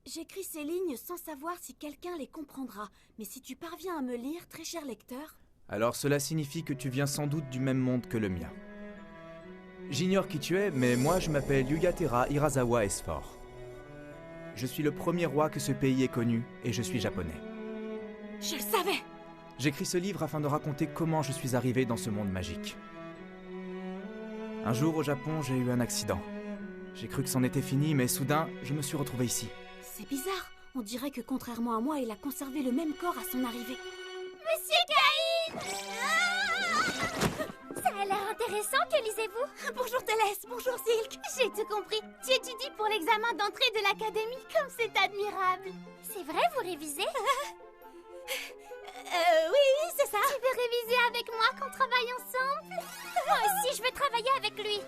J'écris ces lignes sans savoir si quelqu'un les comprendra. Mais si tu parviens à me lire, très cher lecteur... Alors cela signifie que tu viens sans doute du même monde que le mien. J'ignore qui tu es, mais moi je m'appelle Yugatera Hirasawa Esfor. Je suis le premier roi que ce pays ait connu, et je suis japonais. Je le savais! J'écris ce livre afin de raconter comment je suis arrivé dans ce monde magique. Un jour au Japon, j'ai eu un accident. J'ai cru que c'en était fini, mais soudain, je me suis retrouvé ici. C'est bizarre. On dirait que contrairement à moi, il a conservé le même corps à son arrivée. Monsieur Caïn! Ça a l'air intéressant, que lisez-vous? Bonjour Télès, bonjour Silk. J'ai tout compris. Tu étudies pour l'examen d'entrée de l'académie, comme c'est admirable. C'est vrai, vous révisez? Oui, c'est ça. Tu veux réviser avec moi, qu'on travaille ensemble? Moi aussi, je veux travailler avec lui.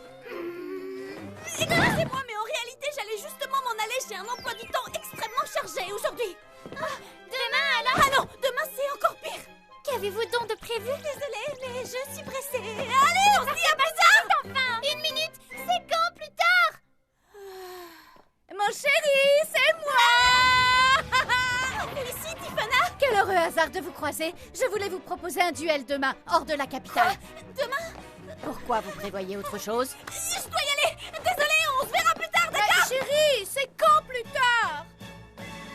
Excusez-moi, mais en réalité, j'allais justement m'en aller. J'ai un emploi du temps extrêmement chargé aujourd'hui. Demain, alors? Ah non, demain c'est encore pire. Qu'avez-vous donc de prévu? Désolée, mais je suis pressée. Allez, on se dit à plus tard. Enfin, une minute. C'est quand plus tard? Mon chéri, c'est moi. Félicie, Tiffana. Quel heureux hasard de vous croiser. Je voulais vous proposer un duel demain, hors de la capitale. Demain? Pourquoi vous prévoyez autre chose? Je dois y aller. Désolée, on se verra plus tard, d'accord? Chérie, c'est quand plus tard?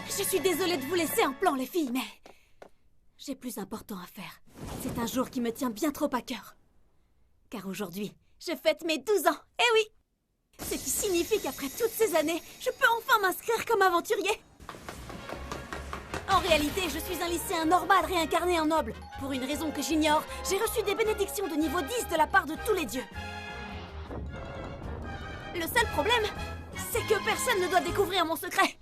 Je suis désolée de vous laisser en plan, les filles, mais... j'ai plus important à faire. C'est un jour qui me tient bien trop à cœur. Car aujourd'hui, je fête mes 12 ans. Eh oui! Ce qui signifie qu'après toutes ces années, je peux enfin m'inscrire comme aventurier. En réalité, je suis un lycéen normal réincarné en noble. Pour une raison que j'ignore, j'ai reçu des bénédictions de niveau 10 de la part de tous les dieux. Le seul problème, c'est que personne ne doit découvrir mon secret.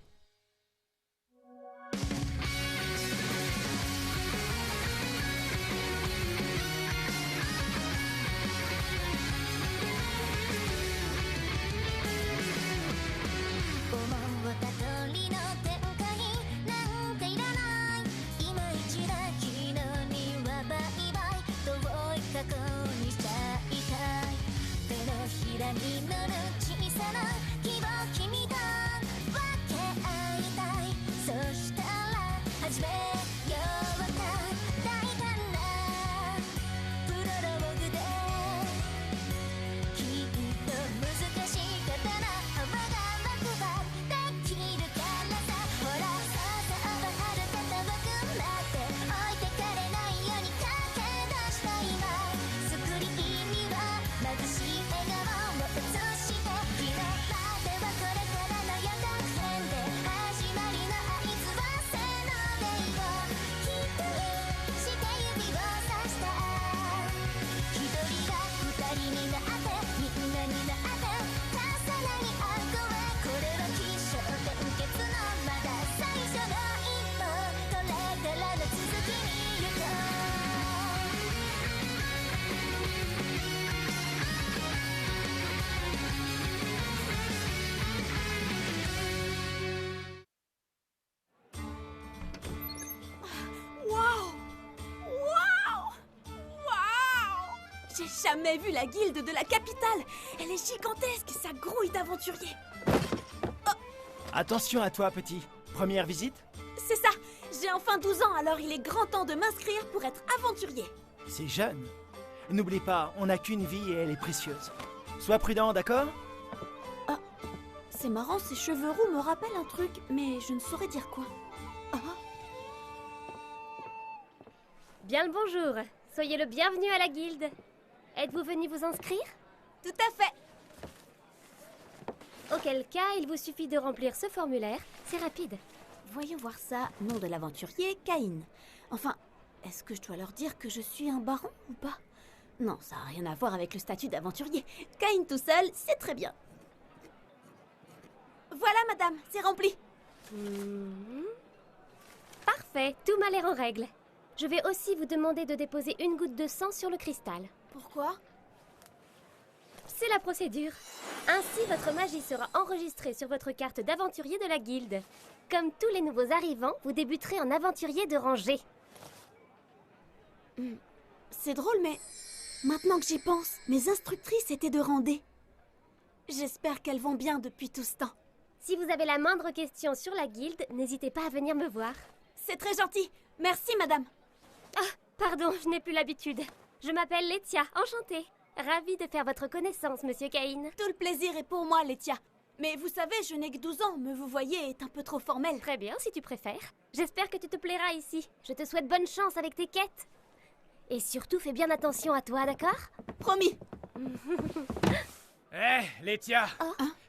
J'ai jamais vu la guilde de la capitale. Elle est gigantesque, ça grouille d'aventuriers. Attention à toi, petit. Première visite? C'est ça, j'ai enfin 12 ans, alors il est grand temps de m'inscrire pour être aventurier. C'est jeune. N'oublie pas, on n'a qu'une vie et elle est précieuse. Sois prudent, d'accord? Ah, c'est marrant, ces cheveux roux me rappellent un truc, mais je ne saurais dire quoi. Ah. Bien le bonjour. Soyez le bienvenu à la guilde. Êtes-vous venu vous inscrire? Tout à fait. Auquel cas, il vous suffit de remplir ce formulaire. C'est rapide. Voyons voir ça. Nom de l'aventurier, Caïn. Enfin, est-ce que je dois leur dire que je suis un baron ou pas? Non, ça n'a rien à voir avec le statut d'aventurier. Caïn tout seul, c'est très bien. Voilà, madame, c'est rempli. Parfait, tout m'a l'air en règle. Je vais aussi vous demander de déposer une goutte de sang sur le cristal. Pourquoi? C'est la procédure. Ainsi, votre magie sera enregistrée sur votre carte d'aventurier de la guilde. Comme tous les nouveaux arrivants, vous débuterez en aventurier de rangée. C'est drôle, mais maintenant que j'y pense, mes instructrices étaient de Randé. J'espère qu'elles vont bien depuis tout ce temps. Si vous avez la moindre question sur la guilde, n'hésitez pas à venir me voir. C'est très gentil. Merci, madame. Ah, pardon, je n'ai plus l'habitude. Je m'appelle Letia, enchantée. Ravie de faire votre connaissance, monsieur Cain. Tout le plaisir est pour moi, Letia. Mais vous savez, je n'ai que 12 ans, me vous voyez est un peu trop formel. Très bien, si tu préfères. J'espère que tu te plairas ici. Je te souhaite bonne chance avec tes quêtes. Et surtout, fais bien attention à toi, d'accord? Promis. Letia,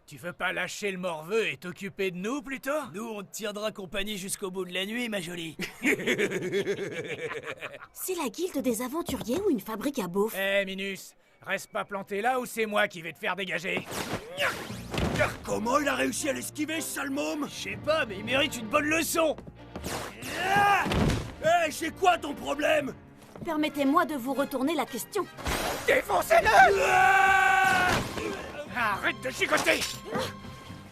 tu veux pas lâcher le morveux et t'occuper de nous plutôt? Nous, on te tiendra compagnie jusqu'au bout de la nuit, ma jolie. C'est la guilde des aventuriers ou une fabrique à beauf? Minus, reste pas planté là ou c'est moi qui vais te faire dégager. Comment il a réussi à l'esquiver, ce sale môme? Je sais pas, mais il mérite une bonne leçon. C'est quoi ton problème? Permettez-moi de vous retourner la question. Défoncez-le! Arrête de chicoter!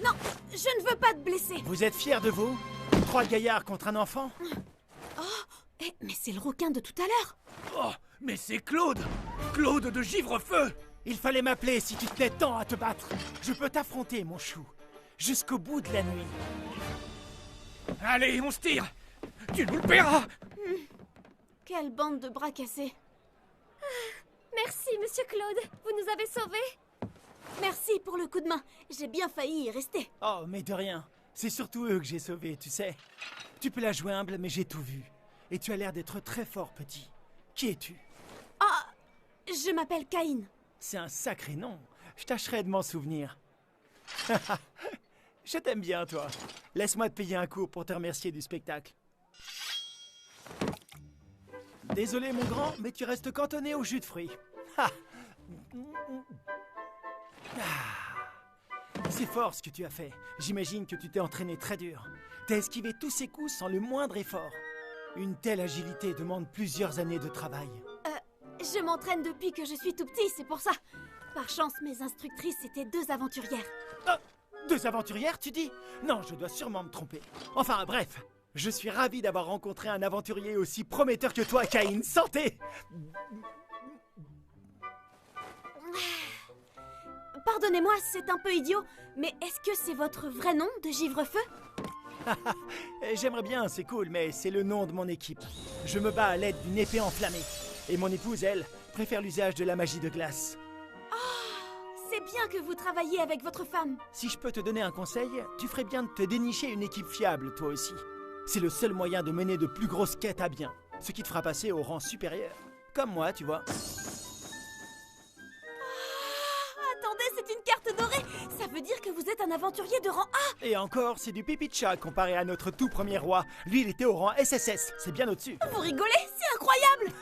Non, je ne veux pas te blesser. Vous êtes fiers de vous? 3 gaillards contre un enfant? Mais c'est le requin de tout à l'heure. Oh, mais c'est Claude! Claude de Givrefeu! Il fallait m'appeler si tu tenais tant à te battre. Je peux t'affronter, mon chou, jusqu'au bout de la nuit. Allez, on se tire! Tu nous le paieras! Quelle bande de bras cassés. Merci, monsieur Claude. Vous nous avez sauvés. Merci pour le coup de main. J'ai bien failli y rester. Oh, mais de rien. C'est surtout eux que j'ai sauvés, tu sais. Tu peux la jouer humble, mais j'ai tout vu. Et tu as l'air d'être très fort, petit. Qui es-tu? Ah, je m'appelle Cain. C'est un sacré nom. Je tâcherai de m'en souvenir. Je t'aime bien, toi. Laisse-moi te payer un coup pour te remercier du spectacle. Désolé, mon grand, mais tu restes cantonné au jus de fruits. C'est fort ce que tu as fait. J'imagine que tu t'es entraîné très dur. T'as esquivé tous ces coups sans le moindre effort. Une telle agilité demande plusieurs années de travail. Je m'entraîne depuis que je suis tout petit, c'est pour ça. Par chance, mes instructrices étaient 2 aventurières. 2 aventurières, tu dis? Non, je dois sûrement me tromper. Enfin, bref. Je suis ravi d'avoir rencontré un aventurier aussi prometteur que toi, Cain. Santé! Pardonnez-moi, c'est un peu idiot, mais est-ce que c'est votre vrai nom de Givrefeu? J'aimerais bien, c'est cool, mais c'est le nom de mon équipe. Je me bats à l'aide d'une épée enflammée. Et mon épouse, elle, préfère l'usage de la magie de glace. C'est bien que vous travailliez avec votre femme. Si je peux te donner un conseil, tu ferais bien de te dénicher une équipe fiable, toi aussi. C'est le seul moyen de mener de plus grosses quêtes à bien, ce qui te fera passer au rang supérieur. Comme moi, tu vois. Attendez, c'est une carte dorée. Ça veut dire que vous êtes un aventurier de rang A. Et encore, c'est du pipi de chat comparé à notre tout premier roi. Lui, il était au rang SSS, c'est bien au-dessus. Vous rigolez? C'est incroyable.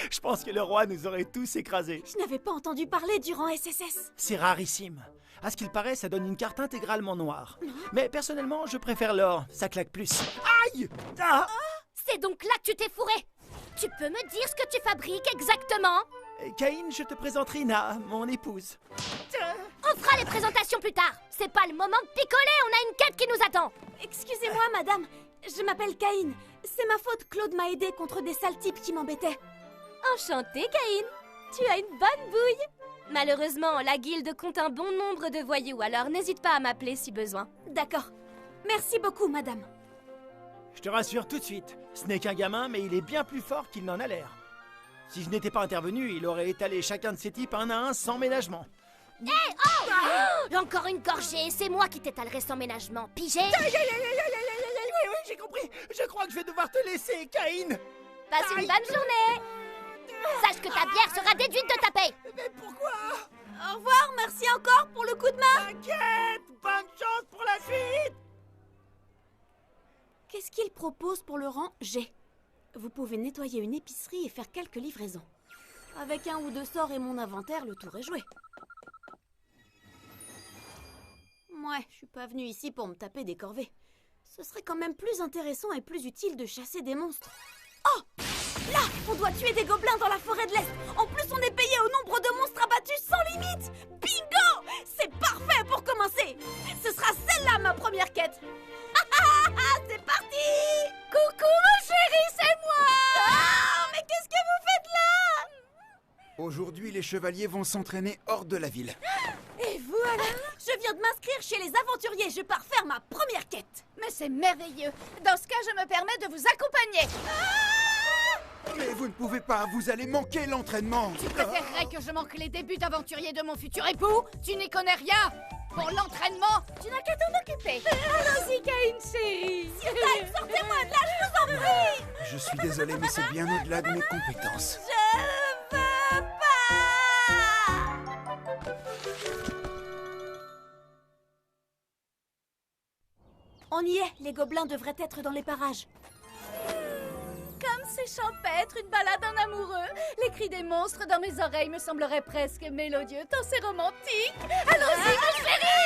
Je pense que le roi nous aurait tous écrasés. Je n'avais pas entendu parler du rang SSS. C'est rarissime. À ce qu'il paraît, ça donne une carte intégralement noire. Mais personnellement, je préfère l'or, ça claque plus. Aïe! Ah! C'est donc là que tu t'es fourré. Tu peux me dire ce que tu fabriques exactement? Cain, je te présente Rina, mon épouse. On fera les présentations plus tard. C'est pas le moment de picoler, on a une quête qui nous attend. Excusez-moi, madame. Je m'appelle Cain. C'est ma faute, Claude m'a aidé contre des sales types qui m'embêtaient. Enchantée, Cain. Tu as une bonne bouille. Malheureusement, la guilde compte un bon nombre de voyous, alors n'hésite pas à m'appeler si besoin. D'accord. Merci beaucoup, madame. Je te rassure tout de suite, ce n'est qu'un gamin, mais il est bien plus fort qu'il n'en a l'air. Si je n'étais pas intervenu, il aurait étalé chacun de ces types un à un sans ménagement. Encore une gorgée, c'est moi qui t'étalerai sans ménagement. Pigé? Oui, j'ai compris. Je crois que je vais devoir te laisser, Cain. Passe une bonne journée. Sache que ta bière sera déduite de ta paie. Mais pourquoi? Au revoir, merci encore pour le coup de main. T'inquiète, bonne chance pour la suite. Qu'est-ce qu'il propose pour le rang G? Vous pouvez nettoyer une épicerie et faire quelques livraisons. Avec 1 ou 2 sorts et mon inventaire, le tour est joué. Ouais, je suis pas venue ici pour me taper des corvées. Ce serait quand même plus intéressant et plus utile de chasser des monstres. Oh! Là, on doit tuer des gobelins dans la forêt de l'Est. En plus, on est payé au nombre de monstres abattus sans limite. Bingo! C'est parfait pour commencer. Ce sera celle-là ma première quête. C'est parti! Coucou, mon chéri, c'est moi! Ah, mais qu'est-ce que vous faites là? Aujourd'hui, les chevaliers vont s'entraîner hors de la ville. Et vous alors? Je viens viens de m'inscrire chez les aventuriers. Je pars faire ma première quête. Mais c'est merveilleux. Dans ce cas, je me permets de vous accompagner. Mais vous ne pouvez pas, vous allez manquer l'entraînement. Tu préférerais que je manque les débuts d'aventurier de mon futur époux? Tu n'y connais rien. Pour l'entraînement, tu n'as qu'à t'en occuper. Allons-y, Caïn, chérie. Sortez-moi de là, je vous en prie. Je suis désolé, mais c'est bien au-delà de mes compétences. Je veux pas. On y est. Les gobelins devraient être dans les parages. Comme c'est champêtre, une balade en amoureux. Les cris des monstres dans mes oreilles me sembleraient presque mélodieux, tant c'est romantique. Allons-y, mon chéri.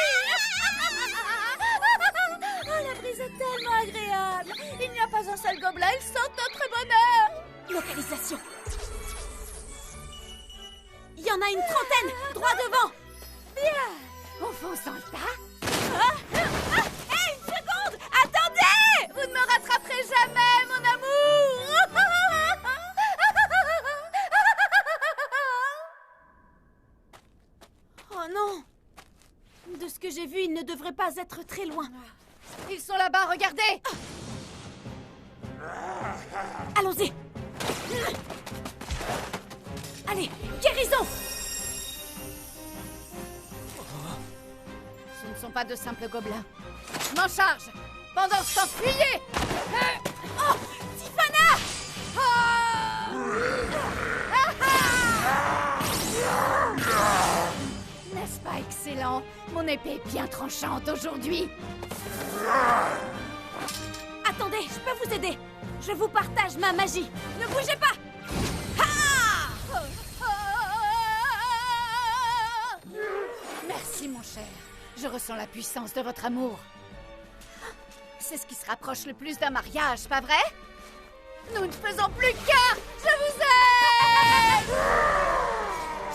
Oh, la brise est tellement agréable. Il n'y a pas un seul gobelin, ils sentent notre bonheur. Localisation. Il y en a une trentaine, droit devant. Bien. On fonce dans le tas. Hé, une seconde. Attendez. Vous ne me rattraperez jamais, mon amour. Oh non. De ce que j'ai vu, ils ne devraient pas être très loin. Ils sont là-bas, regardez. Allons-y. Allez, guérison. Ce ne sont pas de simples gobelins. Je m'en charge. Pendant ce temps, fuyez. Oh, Tiffana. N'est-ce pas excellent? Mon épée est bien tranchante aujourd'hui. Attendez, je peux vous aider. Je vous partage ma magie. Ne bougez pas. Ah! Merci, mon cher. Je ressens la puissance de votre amour. C'est ce qui se rapproche le plus d'un mariage, pas vrai? Nous ne faisons plus qu'un. Je vous aime.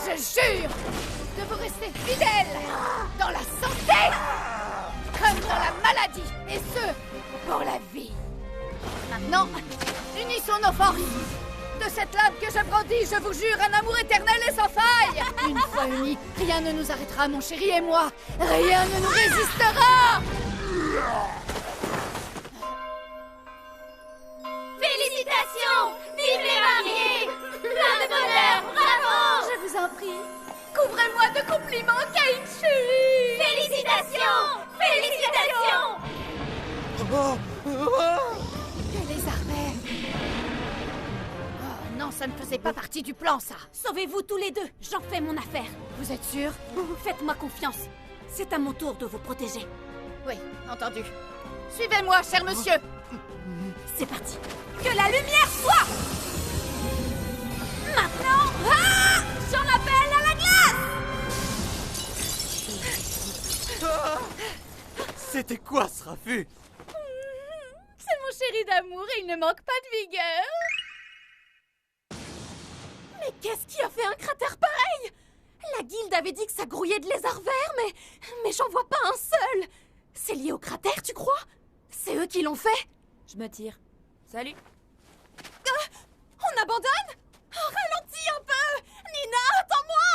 Je jure de vous rester fidèle dans la santé comme dans la maladie, et ce, pour la vie. Maintenant, unissons nos forces. De cette lame que je brandis, je vous jure un amour éternel et sans faille. Une fois unis, rien ne nous arrêtera, mon chéri et moi. Rien ne nous résistera. Félicitations! Vive les mariés! Plein de bonheur! Bravo! Je vous en prie, couvrez-moi de compliments, Caïn chéri. Félicitations! Félicitations! Et les armères. Oh non, ça ne faisait pas partie du plan, ça. Sauvez-vous tous les deux. J'en fais mon affaire. Vous êtes sûr? Faites-moi confiance. C'est à mon tour de vous protéger. Oui, entendu. Suivez-moi, cher monsieur. C'est parti. Que la lumière soit. Maintenant, ah, j'en appelle à la glace. C'était quoi ce raffut? C'est mon chéri d'amour et il ne manque pas de vigueur. Mais qu'est-ce qui a fait un cratère pareil? La guilde avait dit que ça grouillait de lézards verts, mais j'en vois pas un seul. C'est lié au cratère, tu crois? C'est eux qui l'ont fait? Je me tire. Salut. On abandonne? Oh, ralentis un peu! Nina, attends-moi!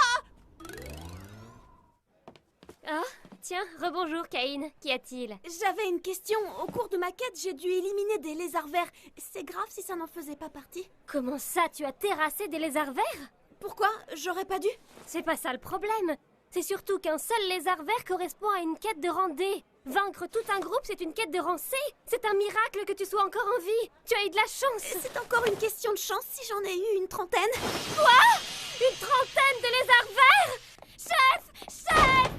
Ah, tiens, rebonjour, Caïn. Qu'y a-t-il? J'avais une question. Au cours de ma quête, j'ai dû éliminer des lézards verts. C'est grave si ça n'en faisait pas partie. Comment ça, tu as terrassé des lézards verts? Pourquoi? J'aurais pas dû? C'est pas ça le problème. C'est surtout qu'un seul lézard vert correspond à une quête de rang D. Vaincre tout un groupe, c'est une quête de rang C. C'est un miracle que tu sois encore en vie. Tu as eu de la chance. C'est encore une question de chance si j'en ai eu une trentaine. Quoi? Une trentaine de lézards verts? Chef! Chef!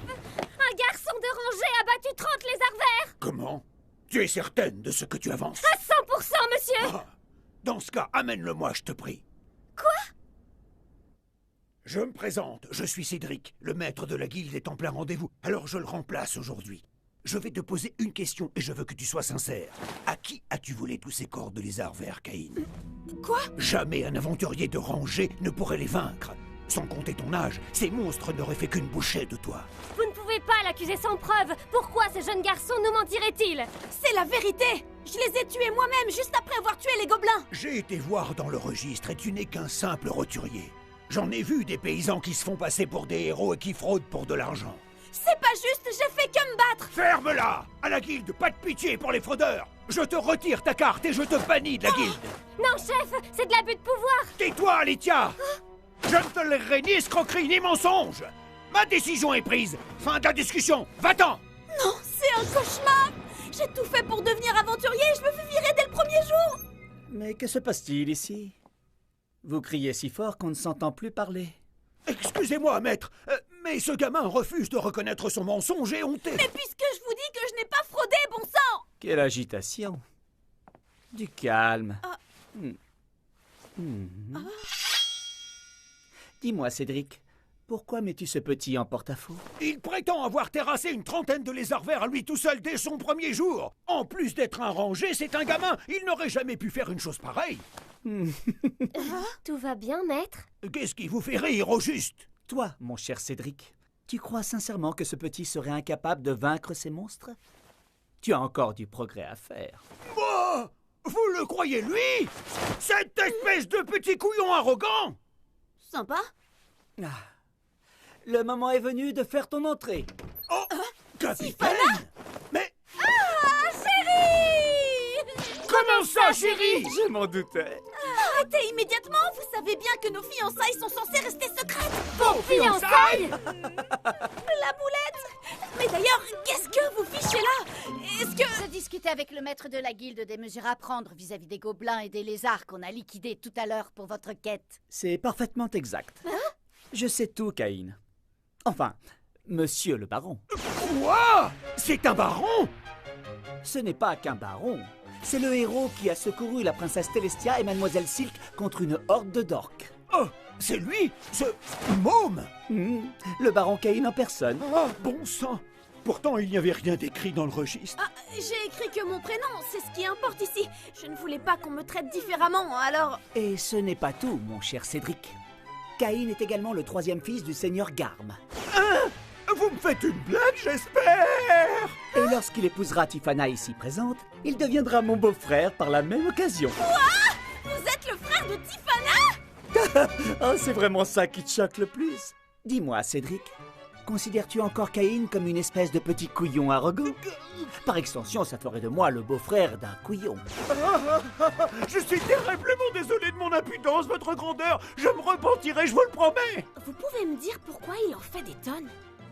Un garçon de rangée a battu 30 lézards verts! Comment? Tu es certaine de ce que tu avances? À 100%, monsieur! Ah, dans ce cas, amène-le-moi, je te prie. Quoi? Je me présente, je suis Cédric. Le maître de la guilde est en plein rendez-vous, alors je le remplace aujourd'hui. Je vais te poser une question et je veux que tu sois sincère. À qui as-tu volé tous ces corps de lézards verts, Caïn? Quoi? Jamais un aventurier de rangée ne pourrait les vaincre. Sans compter ton âge, ces monstres n'auraient fait qu'une bouchée de toi. Vous ne pouvez pas l'accuser sans preuve. Pourquoi ce jeune garçon nous mentirait-il? C'est la vérité! Je les ai tués moi-même juste après avoir tué les gobelins! J'ai été voir dans le registre et tu n'es qu'un simple roturier. J'en ai vu des paysans qui se font passer pour des héros et qui fraudent pour de l'argent. C'est pas juste, j'ai fait que me battre! Ferme-la! À la guilde, pas de pitié pour les fraudeurs! Je te retire ta carte et je te bannis de la guilde! Non, chef, c'est de l'abus de pouvoir. Tais-toi, Alicia! Je ne tolérerai ni escroquerie ni mensonge! Ma décision est prise! Fin de la discussion! Va-t'en! Non, c'est un cauchemar! J'ai tout fait pour devenir aventurier et je me fais virer dès le premier jour! Mais que se passe-t-il ici? Vous criez si fort qu'on ne s'entend plus parler. Excusez-moi, maître, mais ce gamin refuse de reconnaître son mensonge et honté. Mais puisque je vous dis que je n'ai pas fraudé, bon sang! Quelle agitation! Du calme. Dis-moi, Cédric, pourquoi mets-tu ce petit en porte-à-faux? Il prétend avoir terrassé une trentaine de lézards verts lui tout seul dès son premier jour. En plus d'être un rangé, c'est un gamin. Il n'aurait jamais pu faire une chose pareille. Tout va bien, maître? Qu'est-ce qui vous fait rire, au juste? Toi, mon cher Cédric, tu crois sincèrement que ce petit serait incapable de vaincre ces monstres? Tu as encore du progrès à faire. Moi? Vous le croyez, lui? Cette espèce de petit couillon arrogant? Sympa? Ah. Le moment est venu de faire ton entrée. Oh, capitaine! Mais... Ah, chérie! Comment ça, chérie? Je m'en doutais. Arrêtez immédiatement! Vous savez bien que nos fiançailles sont censées rester secrètes! Vos fiançailles? La boulette! Mais d'ailleurs, qu'est-ce que vous fichez là? Est-ce que... Je discutais avec le maître de la guilde des mesures à prendre vis-à-vis des gobelins et des lézards qu'on a liquidés tout à l'heure pour votre quête. C'est parfaitement exact. Je sais tout, Caïn. Enfin, monsieur le baron. Quoi? C'est un baron? Ce n'est pas qu'un baron. C'est le héros qui a secouru la princesse Télestia et mademoiselle Silk contre une horde de dorks. Oh, c'est lui? Ce môme? Le baron Caïn en personne. Ah, bon sang! Pourtant, il n'y avait rien d'écrit dans le registre. Ah, j'ai écrit que mon prénom, c'est ce qui importe ici. Je ne voulais pas qu'on me traite différemment, alors... Et ce n'est pas tout, mon cher Cédric. Caïn est également le troisième fils du seigneur Garm. Hein? Vous me faites une blague, j'espère? Et lorsqu'il épousera Tiffana ici présente, il deviendra mon beau-frère par la même occasion. Quoi? Vous êtes le frère de Tiffana? Oh, c'est vraiment ça qui te choque le plus. Dis-moi, Cédric, considères-tu encore Caïn comme une espèce de petit couillon arrogant? Par extension, ça ferait de moi le beau-frère d'un couillon. Je suis terriblement désolé de mon impudence, votre grandeur. Je me repentirai, je vous le promets. Vous pouvez me dire pourquoi il en fait des tonnes?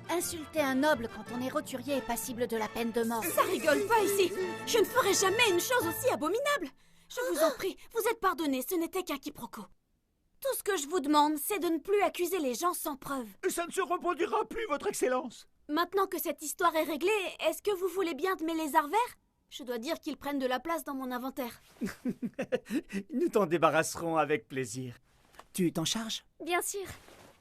Insulter un noble quand on est roturier est passible de la peine de mort. Ça rigole pas ici. Je ne ferai jamais une chose aussi abominable. Je vous en prie, vous êtes pardonnés, ce n'était qu'un quiproquo. Tout ce que je vous demande, c'est de ne plus accuser les gens sans preuve. Ça ne se reproduira plus, votre excellence. Maintenant que cette histoire est réglée, est-ce que vous voulez bien de mes lézards verts? Je dois dire qu'ils prennent de la place dans mon inventaire. Nous t'en débarrasserons avec plaisir. Tu t'en charges? Bien sûr.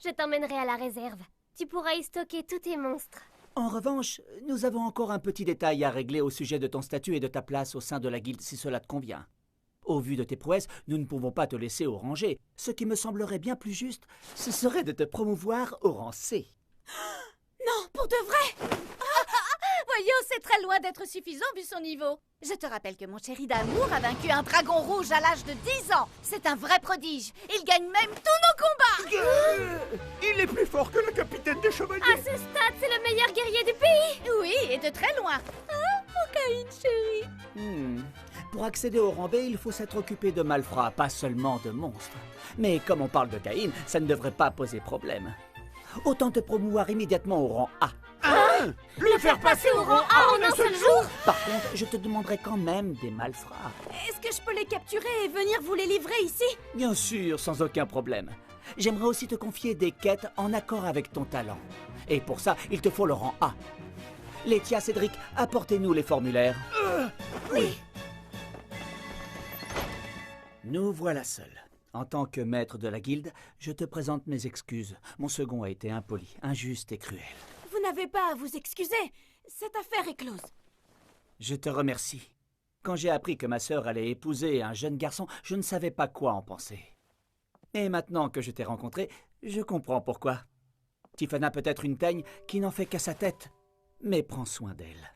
Je t'emmènerai à la réserve. Tu pourras y stocker tous tes monstres. En revanche, nous avons encore un petit détail à régler au sujet de ton statut et de ta place au sein de la guilde, si cela te convient. Au vu de tes prouesses, nous ne pouvons pas te laisser au rangé. Ce qui me semblerait bien plus juste, ce serait de te promouvoir au rang C. Non, pour de vrai? Voyons, c'est très loin d'être suffisant vu son niveau. Je te rappelle que mon chéri d'amour a vaincu un dragon rouge à l'âge de 10 ans. C'est un vrai prodige. Il gagne même tous nos combats. Il est plus fort que le capitaine des chevaliers. À ce stade, c'est le meilleur guerrier du pays. Oui, et de très loin. Mon Caïn, chérie. Pour accéder au rang B, il faut s'être occupé de malfrats, pas seulement de monstres. Mais comme on parle de Caïn, ça ne devrait pas poser problème. Autant te promouvoir immédiatement au rang A. Le faire passer au rang A en un seul jour? Par contre, je te demanderai quand même des malfrats. Est-ce que je peux les capturer et venir vous les livrer ici? Bien sûr, sans aucun problème. J'aimerais aussi te confier des quêtes en accord avec ton talent. Et pour ça, il te faut le rang A. Laetitia, Cédric, apportez-nous les formulaires. Oui. Nous voilà seuls. En tant que maître de la guilde, je te présente mes excuses. Mon second a été impoli, injuste et cruel. Vous n'avez pas à vous excuser. Cette affaire est close. Je te remercie. Quand j'ai appris que ma sœur allait épouser un jeune garçon, je ne savais pas quoi en penser. Et maintenant que je t'ai rencontré, je comprends pourquoi. Tiffana peut être une teigne qui n'en fait qu'à sa tête, mais prends soin d'elle.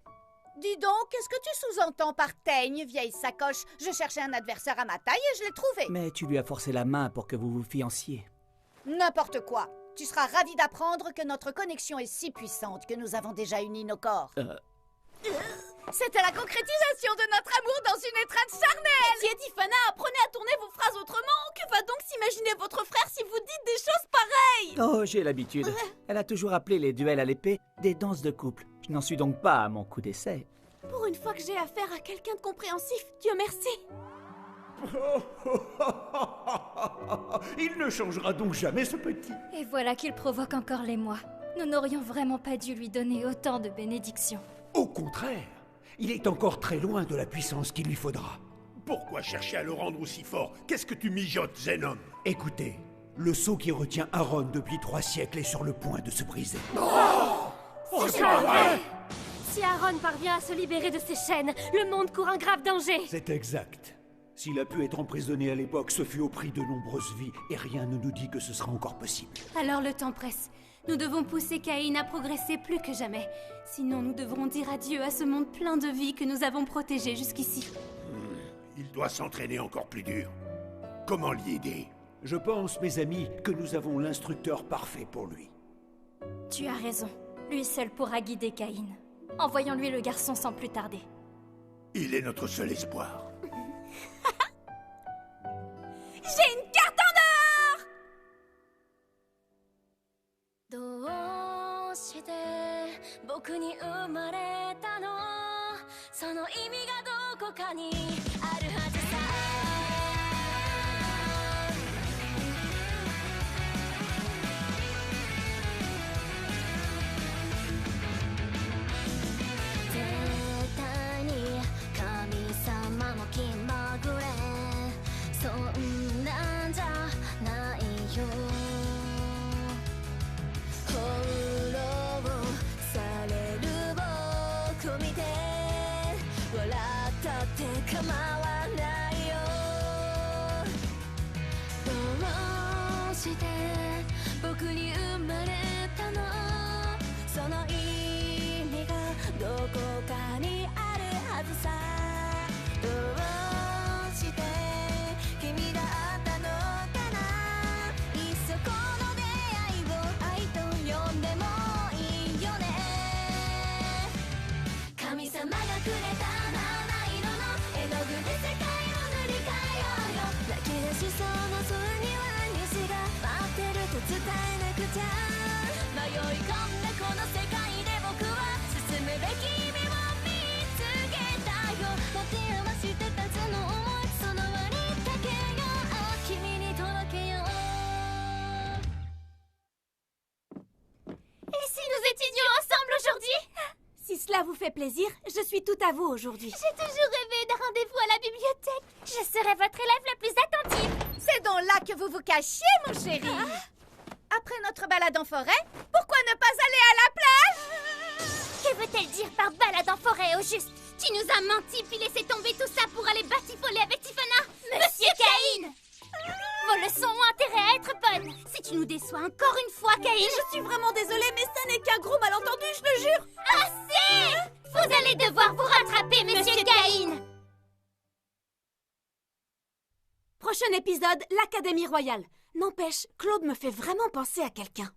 Dis donc, qu'est-ce que tu sous-entends par teigne, vieille sacoche? Je cherchais un adversaire à ma taille et je l'ai trouvé. Mais tu lui as forcé la main pour que vous vous fianciez. N'importe quoi. Tu seras ravi d'apprendre que notre connexion est si puissante que nous avons déjà uni nos corps. C'était la concrétisation de notre amour dans une étreinte charnelle. Pitié, Tiffana, apprenez à tourner vos phrases autrement. Que va donc s'imaginer votre frère si vous dites des choses pareilles? Oh, j'ai l'habitude. Elle a toujours appelé les duels à l'épée des danses de couple. Je n'en suis donc pas à mon coup d'essai. Pour une fois que j'ai affaire à quelqu'un de compréhensif, Dieu merci. Il ne changera donc jamais, ce petit. Et voilà qu'il provoque encore l'émoi. Nous n'aurions vraiment pas dû lui donner autant de bénédictions. Au contraire, il est encore très loin de la puissance qu'il lui faudra. Pourquoi chercher à le rendre aussi fort? Qu'est-ce que tu mijotes, Zenon? Écoutez, le sceau qui retient Aaron depuis 3 siècles est sur le point de se briser. C'est pas vrai! Si Aaron parvient à se libérer de ses chaînes, le monde court un grave danger. C'est exact. S'il a pu être emprisonné à l'époque, ce fut au prix de nombreuses vies, et rien ne nous dit que ce sera encore possible. Alors le temps presse. Nous devons pousser Caïn à progresser plus que jamais. Sinon nous devrons dire adieu à ce monde plein de vie que nous avons protégé jusqu'ici. Il doit s'entraîner encore plus dur. Comment l'y aider? Je pense, mes amis, que nous avons l'instructeur parfait pour lui. Tu as raison. Lui seul pourra guider Caïn. Envoyons-lui le garçon sans plus tarder. Il est notre seul espoir. J'ai une carte en or! どうして僕に生まれたのその意味がどこかにあるはずさ絶対に神様も気まぐれそんなんじゃないよ翻弄される僕見て笑ったって構わないよどうして僕に生まれたのその意味がどこかにあるはずさどうして君だったのかないっそこの出会いを愛と呼んでもいいよね神様がくれた七色の絵の具で世界を塗り替えようよ泣き出しそうな空には虹が待ってると伝えなくちゃ迷い込んだこの世界で僕は進むべき意味を見つけたよ持て余してたその想いその輪にかけよう君に届けよう Et si nous étudions ensemble aujourd'hui? Si cela vous fait plaisir, je suis tout à vous aujourd'hui. J'ai toujours rêvé d'un rendez-vous à la bibliothèque. Je serai votre élève la plus attentive. C'est donc là que vous vous cachiez, mon chéri. Après notre balade en forêt, pourquoi ne pas aller à la plage? Que veut-elle dire par balade en forêt, au juste? Tu nous as menti puis laissé tomber tout ça pour aller batifoler avec Tiffana. Monsieur Caïn! Vos leçons ont intérêt à être bonnes. Si tu nous déçois encore une fois, Caïn... Je suis vraiment désolée, mais ça n'est qu'un gros malentendu, je le jure. Assez! Vous allez devoir vous rattraper, Monsieur Caïn! Prochain épisode, l'Académie Royale. N'empêche, Claude me fait vraiment penser à quelqu'un.